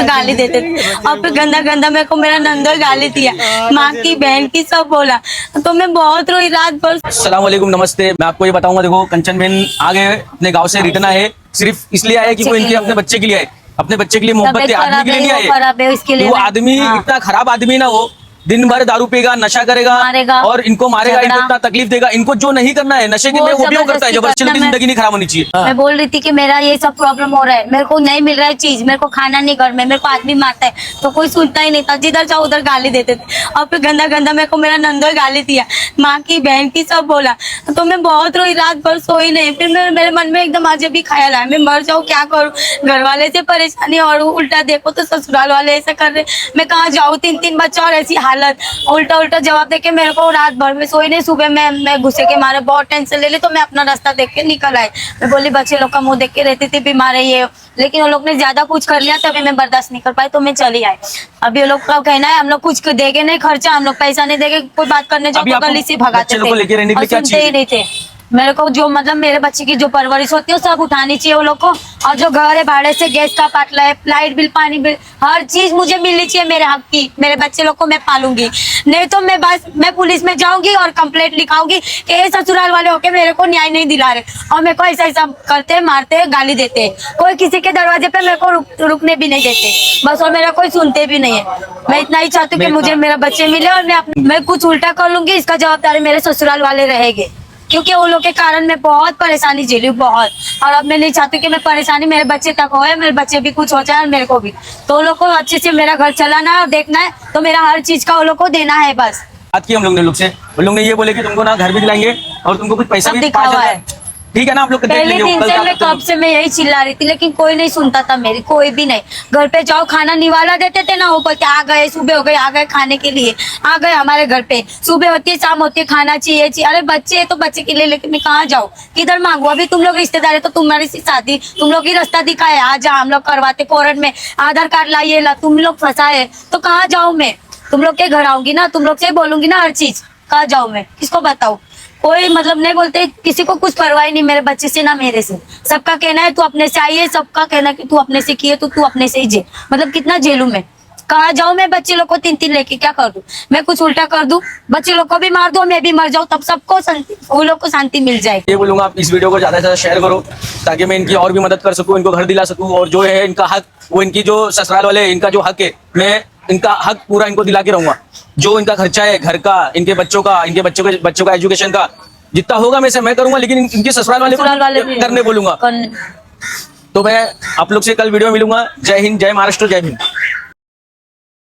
गाली देते थे और फिर गंदा गंदा मेरे को मेरा नंदो गाली दिया, माँ की बहन की सब बोला, तो मैं बहुत रोई रात भर। अस्सलाम वालेकुम, नमस्ते। मैं आपको ये बताऊंगा, देखो कंचन बहन आगे अपने गांव से रिटर्न आए, सिर्फ इसलिए आए कि वो इनके अपने बच्चे के लिए आए, अपने बच्चे के लिए मोहब्बत आदमी के लिए नहीं आए। खराब है इसके लिए, वो आदमी इतना खराब आदमी ना, वो दिन भर दारू पीएगा, नशा करेगा और इनको मारेगा, इनको इतना तकलीफ देगा। इनको जो नहीं करना है नशे की, वो भी वो करता है। जो बच्चे की जिंदगी नहीं खराब होनी चाहिए। मैं बोल रही थी कि मेरा ये सब प्रॉब्लम हो रहा है, मेरे को नहीं मिल रहा है चीज, मेरे को खाना नहीं घर में, मेरे को आदमी मारता है, तो कोई सुनता ही नहीं था। जिधर जाओ उधर गाली देते थे और फिर गंदा गंदा मेरे को मेरा नंदो गाली दिया, माँ की बहन की सब बोला, तो मैं बहुत रोई, रात भर सोई नहीं। फिर मेरे मन में एकदम आज भी ख्याल आया, मैं मर जाऊँ, क्या करूँ, घर वाले से परेशानी और उल्टा देखो तो ससुराल वाले ऐसा कर रहे, मैं कहाँ जाऊँ, 3 बच्चा और ऐसी हालत, उल्टा उल्टा जवाब देके मेरे को रात भर में सोई नहीं। सुबह मैं गुस्से के मारे बहुत टेंशन ले ली, तो मैं अपना रास्ता देख के निकल आई। मैं बोली बच्चे लोग का मुंह देख के रहती थी, बीमार है ये, लेकिन वो लोग ने ज्यादा कुछ कर लिया, तभी मैं बर्दाश्त नहीं कर पाई, तो मैं चली आई। अभी वो लोग का कहना है हम लोग कुछ देंगे नहीं खर्चा, हम लोग पैसा नहीं देंगे, कोई बात करने जाओ तो गली से भगाते थे और सुनते ही नहीं थे। मेरे को जो मतलब मेरे बच्चे की जो परवरिश होती है वो सब उठानी चाहिए वो लोग को, और जो घर है भाड़े से गैस का पाटला है, लाइट बिल, पानी बिल, हर चीज मुझे मिलनी चाहिए मेरे हक की। मेरे बच्चे लोग को मैं पालूंगी, नहीं तो मैं पुलिस में जाऊंगी और कंप्लेंट लिखाऊंगी कि ये ससुराल वाले होके मेरे को न्याय नहीं दिला रहे और मेरे को ऐसा ऐसा करते, मारते, गाली देते। कोई किसी के दरवाजे पे मेरे को रुकने भी नहीं देते बस, और मेरा कोई सुनते भी नहीं है। मैं इतना ही चाहती हूँ कि मुझे मेरा बच्चे मिले और मैं कुछ उल्टा कर लूंगी, इसका जवाबदारी मेरे ससुराल वाले रहेंगे, क्योंकि वो लोग के कारण मैं बहुत परेशानी झेली बहुत। और अब मैं नहीं चाहती कि मैं परेशानी मेरे बच्चे तक हो, मेरे बच्चे भी कुछ हो जाए और मेरे को भी, तो वो लोग को अच्छे से मेरा घर चलाना है और देखना है, तो मेरा हर चीज का वो लोग को देना है बस। बात की हम लोग ने लोग से, उन लोग ने ये बोले कि तुमको ना घर भी दिलाएंगे और तुमको कुछ पैसा भी दिखावा है। ठीक है ना, आप लोग पहले दिन से मैं कब से मैं यही चिल्ला रही थी, लेकिन कोई नहीं सुनता था मेरी, कोई भी नहीं। घर पे जाओ खाना निवाला देते थे ना, वो बोलते आ गए, सुबह हो गई, आ गए खाने के लिए, आ गए हमारे घर पे, सुबह होती है शाम होती है, खाना चाहिए। अरे बच्चे है तो बच्चे के लिए, लेकिन मैं कहाँ जाऊँ, किधर मांगू? अभी तुम लोग रिश्तेदार है तो तुम्हारी शादी तुम लोग ही रास्ता दिखाए, आ जा हम लोग करवाते कोर्ट में, आधार कार्ड लाइए ला, तुम लोग फंसाए, तो कहाँ जाऊँ मैं? तुम लोग के घर आऊंगी ना, तुम लोग से बोलूंगी ना हर चीज, कहाँ जाऊँ मैं, किसको बताऊँ? कोई मतलब नहीं बोलते, किसी को कुछ परवाह नहीं मेरे बच्चे से ना मेरे से। सबका कहना है तू अपने से आई है, सबका कहना कि तू अपने से किए, तो तू अपने से ही झेल। मतलब कितना झेलूं मैं, कहाँ जाऊं मैं? बच्चे लोग को 3 लेके क्या कर दूं? मैं कुछ उल्टा कर दूं, बच्चे लोग को भी मार दूं, मैं भी मर जाऊं, तब सबको शांति, वो लोग को शांति मिल जाए। ये बोलूंगा आप इस वीडियो को ज्यादा से ज्यादा शेयर करो, ताकि मैं इनकी और भी मदद कर सकूं, इनको घर दिला सकूं, और जो है इनका हक, वो इनकी जो ससुराल वाले इनका जो हक है, मैं इनका हक पूरा इनको दिला के रहूंगा। जो इनका खर्चा है घर का, इनके बच्चों का, इनके बच्चों का एजुकेशन का, जितना होगा मैं करूंगा, लेकिन इनके ससुराल वाले करने बोलूंगा। तो मैं आप लोग से कल वीडियो में मिलूंगा। जय हिंद, जय महाराष्ट्र, जय भीम।